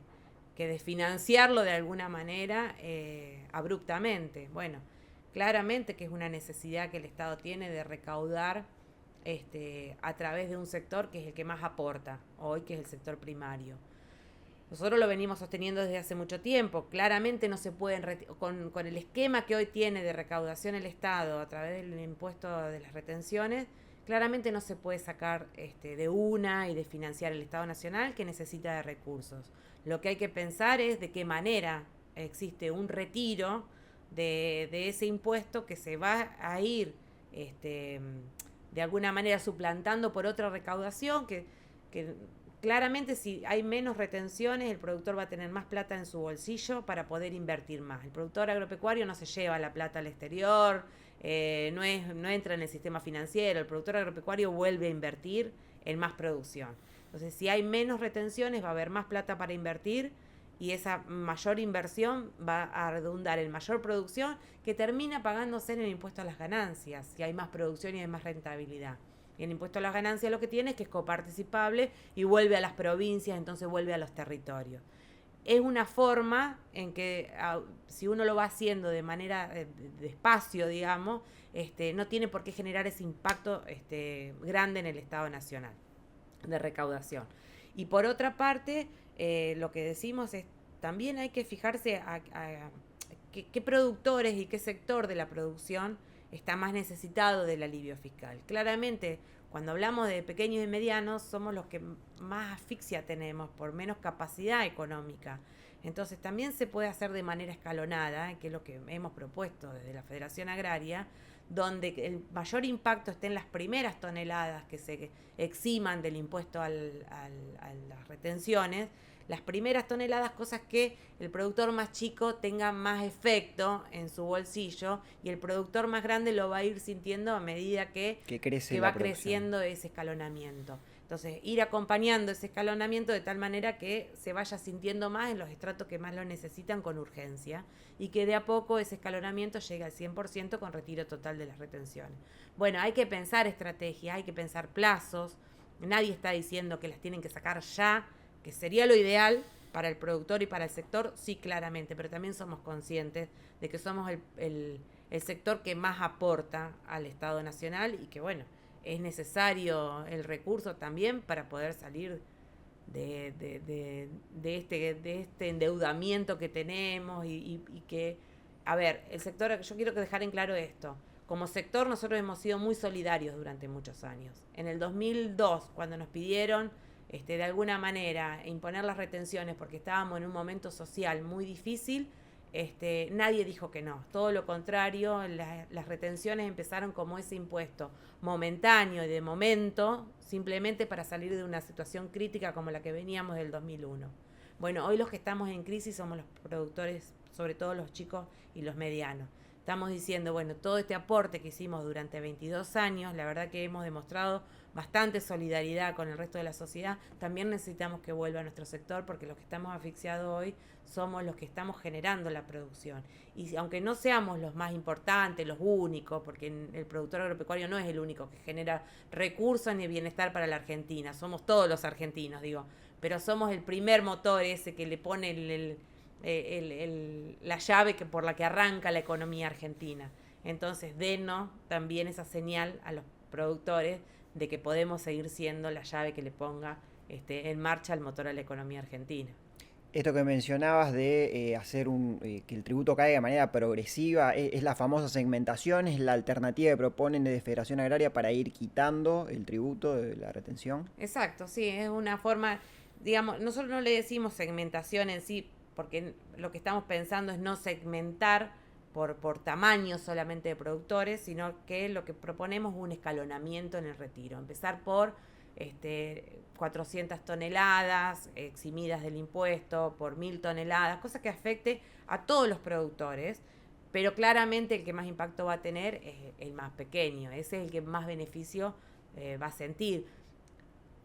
desfinanciarlo de alguna manera abruptamente. Bueno, claramente que es una necesidad que el Estado tiene de recaudar a través de un sector que es el que más aporta hoy, que es el sector primario. Nosotros lo venimos sosteniendo desde hace mucho tiempo. Claramente no se pueden, con el esquema que hoy tiene de recaudación el Estado a través del impuesto de las retenciones, claramente no se puede sacar de una y de financiar el Estado Nacional, que necesita de recursos. Lo que hay que pensar es de qué manera existe un retiro de ese impuesto que se va a ir de alguna manera suplantando por otra recaudación que claramente si hay menos retenciones, el productor va a tener más plata en su bolsillo para poder invertir más. El productor agropecuario no se lleva la plata al exterior, no entra en el sistema financiero. El productor agropecuario vuelve a invertir en más producción. Entonces, si hay menos retenciones, va a haber más plata para invertir y esa mayor inversión va a redundar en mayor producción que termina pagándose en el impuesto a las ganancias, si hay más producción y hay más rentabilidad. Y el impuesto a las ganancias lo que tiene es que es coparticipable y vuelve a las provincias, entonces vuelve a los territorios. Es una forma en que si uno lo va haciendo de manera despacio, digamos, no tiene por qué generar ese impacto grande en el Estado Nacional de recaudación. Y por otra parte, lo que decimos es también hay que fijarse a qué productores y qué sector de la producción está más necesitado del alivio fiscal. Claramente, cuando hablamos de pequeños y medianos, somos los que más asfixia tenemos por menos capacidad económica. Entonces también se puede hacer de manera escalonada, que es lo que hemos propuesto desde la Federación Agraria, donde el mayor impacto esté en las primeras toneladas que se eximan del impuesto a las retenciones, las primeras toneladas, cosas que el productor más chico tenga más efecto en su bolsillo y el productor más grande lo va a ir sintiendo a medida que va creciendo ese escalonamiento. Entonces, ir acompañando ese escalonamiento de tal manera que se vaya sintiendo más en los estratos que más lo necesitan con urgencia y que de a poco ese escalonamiento llegue al 100% con retiro total de las retenciones. Bueno, hay que pensar estrategias, hay que pensar plazos. Nadie está diciendo que las tienen que sacar ya, que sería lo ideal para el productor y para el sector, sí, claramente, pero también somos conscientes de que somos el sector que más aporta al Estado Nacional y que, bueno, es necesario el recurso también para poder salir de este endeudamiento que tenemos y que, a ver, el sector, yo quiero dejar en claro esto. Como sector nosotros hemos sido muy solidarios durante muchos años. En el 2002, cuando nos pidieron de alguna manera imponer las retenciones porque estábamos en un momento social muy difícil, nadie dijo que no. Todo lo contrario, las retenciones empezaron como ese impuesto momentáneo y de momento, simplemente para salir de una situación crítica como la que veníamos del 2001. Bueno, hoy los que estamos en crisis somos los productores, sobre todo los chicos y los medianos. Estamos diciendo, bueno, todo este aporte que hicimos durante 22 años, la verdad que hemos demostrado bastante solidaridad con el resto de la sociedad. También necesitamos que vuelva a nuestro sector porque los que estamos asfixiados hoy somos los que estamos generando la producción. Y aunque no seamos los más importantes, los únicos, porque el productor agropecuario no es el único que genera recursos ni bienestar para la Argentina, somos todos los argentinos, digo, pero somos el primer motor ese que le pone la llave por la que arranca la economía argentina. Entonces, denos también esa señal a los productores de que podemos seguir siendo la llave que le ponga en marcha el motor a la economía argentina. Esto que mencionabas de hacer que el tributo caiga de manera progresiva, es la famosa segmentación, es la alternativa que proponen de Federación Agraria para ir quitando el tributo de la retención. Exacto, sí, es una forma, digamos, nosotros no le decimos segmentación en sí, porque lo que estamos pensando es no segmentar por tamaño solamente de productores, sino que lo que proponemos es un escalonamiento en el retiro. Empezar por 400 toneladas eximidas del impuesto, por 1000 toneladas, cosa que afecte a todos los productores, pero claramente el que más impacto va a tener es el más pequeño, ese es el que más beneficio va a sentir.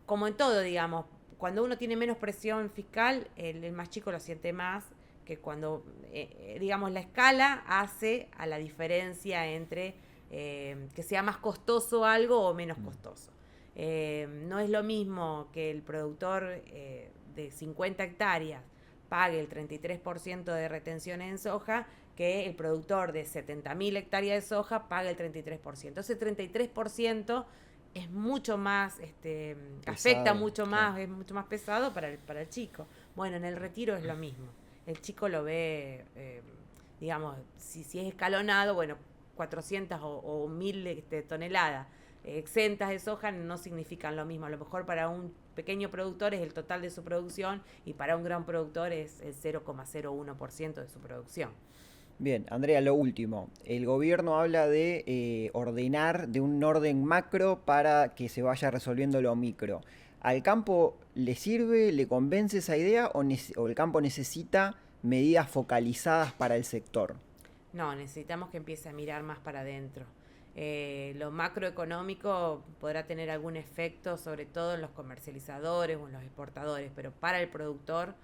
Como en todo, digamos, cuando uno tiene menos presión fiscal, el más chico lo siente más, que cuando, digamos, la escala hace a la diferencia entre que sea más costoso algo o menos costoso. No es lo mismo que el productor de 50 hectáreas pague el 33% de retención en soja que el productor de 70.000 hectáreas de soja pague el 33%. Ese 33% es mucho más, afecta mucho más, claro. Es mucho más pesado para el chico. Bueno, en el retiro es lo mismo. El chico lo ve, digamos, si es escalonado, bueno, 400 o 1000 toneladas exentas de soja no significan lo mismo. A lo mejor para un pequeño productor es el total de su producción y para un gran productor es el 0,01% de su producción. Bien, Andrea, lo último. El gobierno habla de ordenar, de un orden macro para que se vaya resolviendo lo micro. ¿Al campo le sirve, le convence esa idea o el campo necesita medidas focalizadas para el sector? No, necesitamos que empiece a mirar más para adentro. Lo macroeconómico podrá tener algún efecto, sobre todo en los comercializadores o en los exportadores, pero para el productor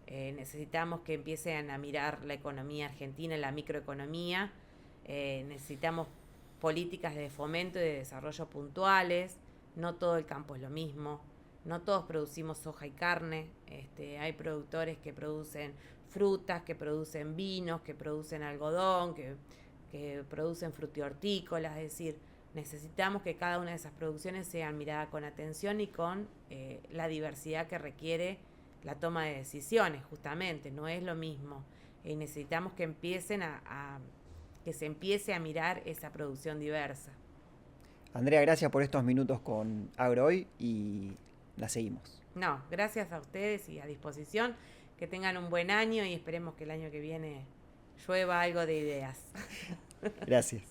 necesitamos que empiecen a mirar la economía argentina, la microeconomía. Necesitamos políticas de fomento y de desarrollo puntuales. No todo el campo es lo mismo. No todos producimos soja y carne. Hay productores que producen frutas, que producen vinos, que producen algodón, que producen frutihortícolas. Es decir, necesitamos que cada una de esas producciones sean miradas con atención y con la diversidad que requiere la toma de decisiones, justamente. No es lo mismo. Necesitamos que que se empiece a mirar esa producción diversa. Andrea, gracias por estos minutos con Agrohoy y la seguimos. No, gracias a ustedes y a disposición. Que tengan un buen año y esperemos que el año que viene llueva algo de ideas. Gracias.